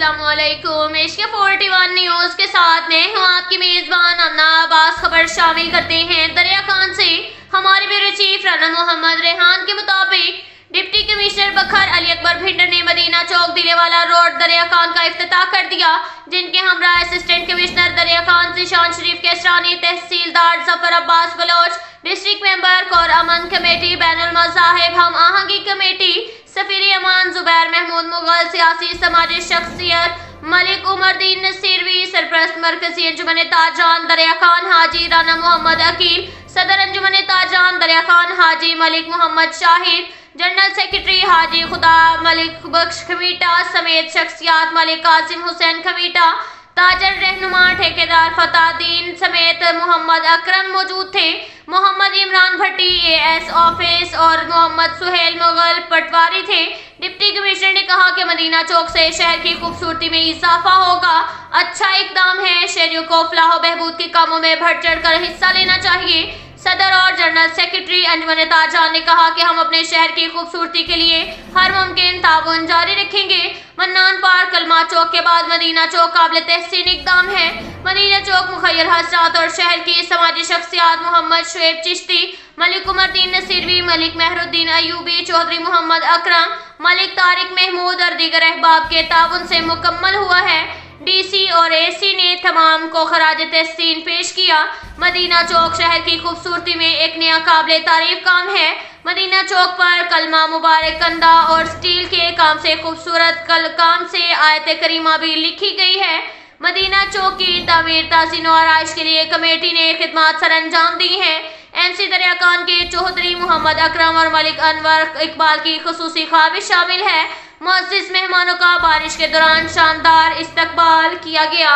अस्सलाम वालेकुम। इश्क 41 न्यूज के साथ मैं हूँ आपकी मेजबान अमना अब्बास। खबर शामिल करते हैं दरिया खान से। हमारे ब्यूरो चीफ राना मोहम्मद रेहान के मुताबिक डिप्टी कमिश्नर बखर अली अकबर भिंडर ने मदीना चौक दिलेवाला रोड दरिया खान का इफ्तिताह कर दिया, जिनके हमरा असिस्टेंट कमिश्नर दरिया खान जिशान शरीफ केसरानी, तहसीलदार जफर अब्बास बलोच, डिस्ट्रिक्ट मेंबर कौर अमन कमेटी, बैनुल मज़ाहिब हम आहंगी कमेटी, सफीर अमान जुबैर महमूद मुगल, सियासी समाजी शख्सियत मलिक उमरदीन नसीरवी, सरप्रस्त मरकजी अंजुमन ताजान दरिया खान हाजी राना मोहम्मद अकील, सदर अंजुमन ताजान दरिया खान हाजी मलिक मोहम्मद शाहिद, जनरल सेक्रेटरी हाजी खुदा मलिक बख्श खमीटा समेत शख्सियात मलिक कासिम हुसैन खमीटा, ताजर रहनुमा ठेकेदार फतादीन समेत मोहम्मद अकरम मौजूद थे। मोहम्मद इमरान भट्टी AS ऑफिस और मोहम्मद सुहेल मुगल पटवारी थे। डिप्टी कमिश्नर ने कहा कि मदीना चौक से शहर की खूबसूरती में इजाफा होगा। अच्छा इकदाम है, शहरियों को फलाह बहबूद के कामों में बढ़ चढ़ कर हिस्सा लेना चाहिए। सदर और जनरल सेक्रेटरी अंजुमन ताजान ने कहा कि हम अपने शहर की खूबसूरती के लिए हर मुमकिन ताउन जारी रखेंगे। मन्नान पार्क कलमा चौक के बाद मदीना चौक काबिल तहसीन इकदाम है। मदीना चौक मुखैर हजरात और शहर की समाजी शख्सियात मोहम्मद शुएब चिश्ती, मलिक उमरदीन नसीरवी, मलिक मेहरुद्दीन अयूबी, चौधरी मोहम्मद अकरम, मलिक तारिक महमूद और दीगर अहबाब के ताउन से मुकम्मल हुआ है। DC और AC ने तमाम को खराज तहसीन पेश किया। मदीना चौक शहर की खूबसूरती में एक नया काबिल तारीफ काम है। मदीना चौक पर कलमा मुबारक कंदा और स्टील के काम से खूबसूरत काम से आयत करीमा भी लिखी गई है। मदीना चौक की तामीर ताज़ीन और आराइश के लिए कमेटी ने खिदमत सर अंजाम दी है। MC दरिया खान के चौधरी मोहम्मद अकरम और मलिक अनवर इकबाल की खुसूसी ख्वाहिश शामिल है। मुअज़्ज़िज़ मेहमानों का बारिश के दौरान शानदार इस्तकबाल किया गया।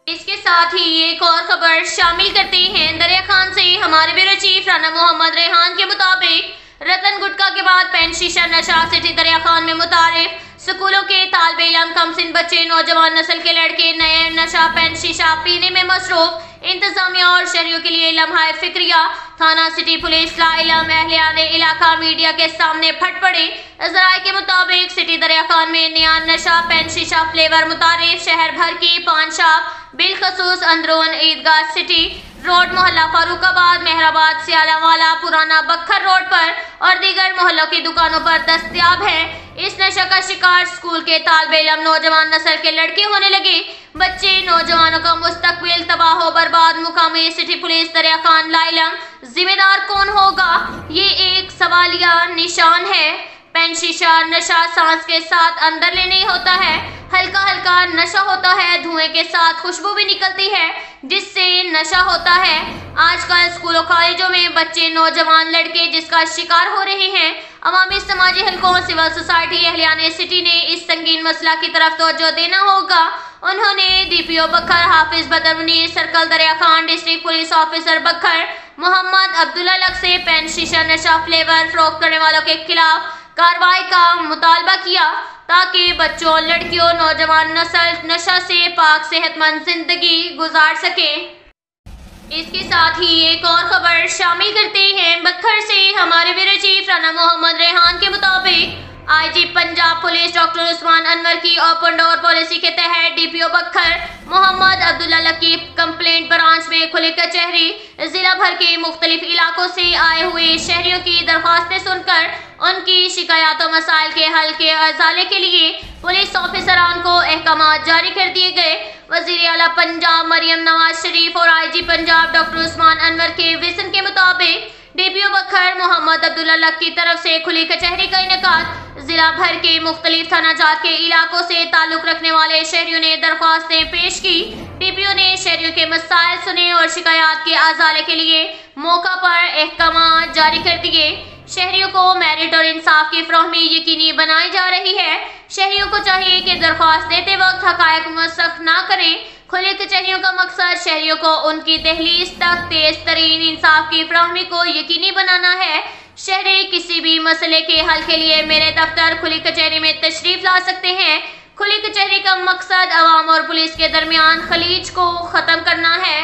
इसके साथ ही एक और खबर शामिल करते हैं दरिया खान से। हमारे ब्यूरो चीफ राना मोहम्मद रेहान के मुताबिक रतन गुटका के बाद पेन शीशा नशा सिटी दरिया खान में मुतारिफ। स्कूलों के तालिबे इल्म, कमसिन बच्चे, नौजवान नस्ल के लड़के नए नशा पेन शीशा पीने में मसरूफ। इंतजामिया और शहरियों के लिए लम्हा फिक्रिया। थाना सिटी पुलिस लाइलम अहलियाने इलाका मीडिया के सामने फट पड़े। ज़राए के मुताबिक सिटी दरिया खान में नया नशा पेन शीशा फ्लेवर मुतारिफ। शहर भर की पान शॉप बिलखसूस अंदरून ईदगाह सिटी रोड, मोहल्ला फारूकाबाद, मेहराबाद, सियालावाला, पुराना बखर रोड पर और दीगर मोहल्लों की दुकानों पर दस्तयाब है। इस नशा का शिकार स्कूल के तालिबे इल्म, नौजवान नस्ल के लड़के होने लगे। बच्चे नौजवानों का मुस्तकबिल तबाह बर्बाद। मुकामी सिटी पुलिस दरिया खान लाइलम जिम्मेदार कौन होगा, ये एक सवालिया निशान है। पेन शीशा नशा सांस के साथ अंदर लेने होता है। हल्का हल्का नशा होता है, धुएं के साथ खुशबू भी निकलती है जिससे नशा होता है। आजकल स्कूलों कॉलेजों में बच्चे नौजवान लड़के जिसका शिकार हो रहे हैं। अवामी समाजी हलकों, सिविल सोसाइटी, अहलियाने सिटी ने इस संगीन मसला की तरफ तवज्जो देना होगा। उन्होंने DPO बखर हाफिज बदर मुनीर, सर्कल दरिया खान, डिस्ट्रिक्ट पुलिस ऑफिसर बखर मोहम्मद अब्दुल्ला लक से पेन शीशा नशा फ्लेवर फरोख्त करने वालों के खिलाफ कार्रवाई का मुतालबा किया ताकि बच्चों, लड़कियों, नौजवान नस्ल नशा से पाक सेहतमंद जिंदगी गुजार सके। इसके साथ ही एक और खबर शामिल करते हैं बखर से। हमारे ब्यूरो चीफ राना मोहम्मद रेहान के मुताबिक IG Punjab police doctor Usman Anwar की ओपन डोर पॉलिसी के तहत DPO बखर मोहम्मद अब्दुल्ला लकी कंप्लेंट ब्रांच में खुली कचहरी जिला भर के मुख्तलिफ इलाकों से आए हुए शहरियों की दरख्वास्तें सुनकर उनकी शिकायत और मसाइल के हल के अजाले के लिए पुलिस ऑफिसरान को अहकामात जारी कर दिए गए। वज़ीर आला पंजाब मरियम नवाज शरीफ और IG पंजाब डॉक्टर उस्मान अनवर के विजन के मुताबिक DPO बखर मोहम्मद अब्दुल्ला लक की तरफ से खुली कचहरी का इनेकाद। जिला भर के मुख्तलिफ थानाजात के इलाकों से ताल्लुक रखने वाले शहरियों ने दरख्वास्तें पेश की। DPO ने शहरियों के मसाइल सुने और शिकायत के अजाले के लिए मौका पर अहकामात जारी कर दिए। शहरियों को मेरिट और इंसाफ की फराहमी यकीनी बनाई जा रही है। शहरियों को चाहिए कि दरख्वास्त देते वक्त हकायक मुसख ना करें। खुली कचहरियों का मकसद शहरियों को उनकी दहलीज तक तेज तरीन इंसाफ की फराहमी को यकीनी बनाना है। शहरी किसी भी मसले के हल के लिए मेरे दफ्तर खुली कचहरी में तशरीफ ला सकते हैं। खुली कचहरी का मकसद अवाम और पुलिस के दरमियान खलीज को खत्म करना है।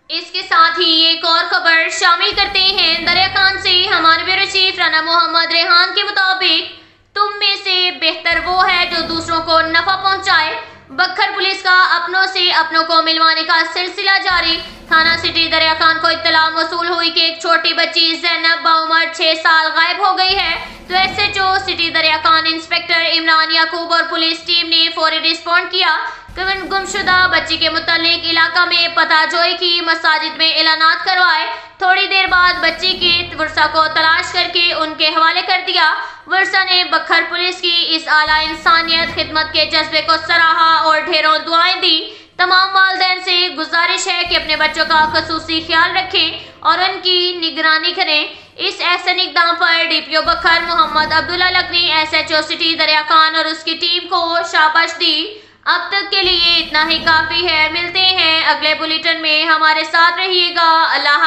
इसके साथ ही एक और खबर शामिल करते हैं दरिया खान से। हमारे ब्यूरो चीफ राना मोहम्मद रेहान के मुताबिक تم میں سے بہتر وہ ہے جو دوسروں کو نفع پہنچائے۔ بکھر پولیس کا اپنوں سے اپنوں کو ملوانے کا سلسلہ جاری۔ تھانہ سٹی دریا خان کو اطلاع موصول ہوئی کہ ایک چھوٹی بچی زینب بعمر 6 سال غائب ہو گئی ہے، تو ایس ایچ او سٹی دریا خان انسپکٹر عمران یعقوب اور پولیس ٹیم نے فوری رسپونڈ کیا۔ گمشدہ بچی کے متعلق علاقہ میں پتہ جوئی کی، مساجد میں اعلانات کروائے۔ تھوڑی دیر بعد بچی کے ورثہ کو تلاش کر کے ان کے حوالے کر دیا۔ ورثہ نے بکھر پولیس کی اس اعلیٰ انسانیت خدمت کے جذبے کو سراہا اور ڈھیروں دعائیں دی۔ تمام والدین سے گزارش ہے کہ اپنے بچوں کا خصوصی خیال رکھیں اور ان کی نگرانی کریں۔ اس احسن اقدام پر ڈی پی او بکھر محمد عبداللہ لک نے ایس ایچ او سٹی دریا خان اور اس کی ٹیم کو شاباش دی۔ اب تک کے لیے اتنا ہی کافی ہے، ملتے ہیں اگلے بلیٹن میں، ہمارے ساتھ رہیے گا۔ اللہ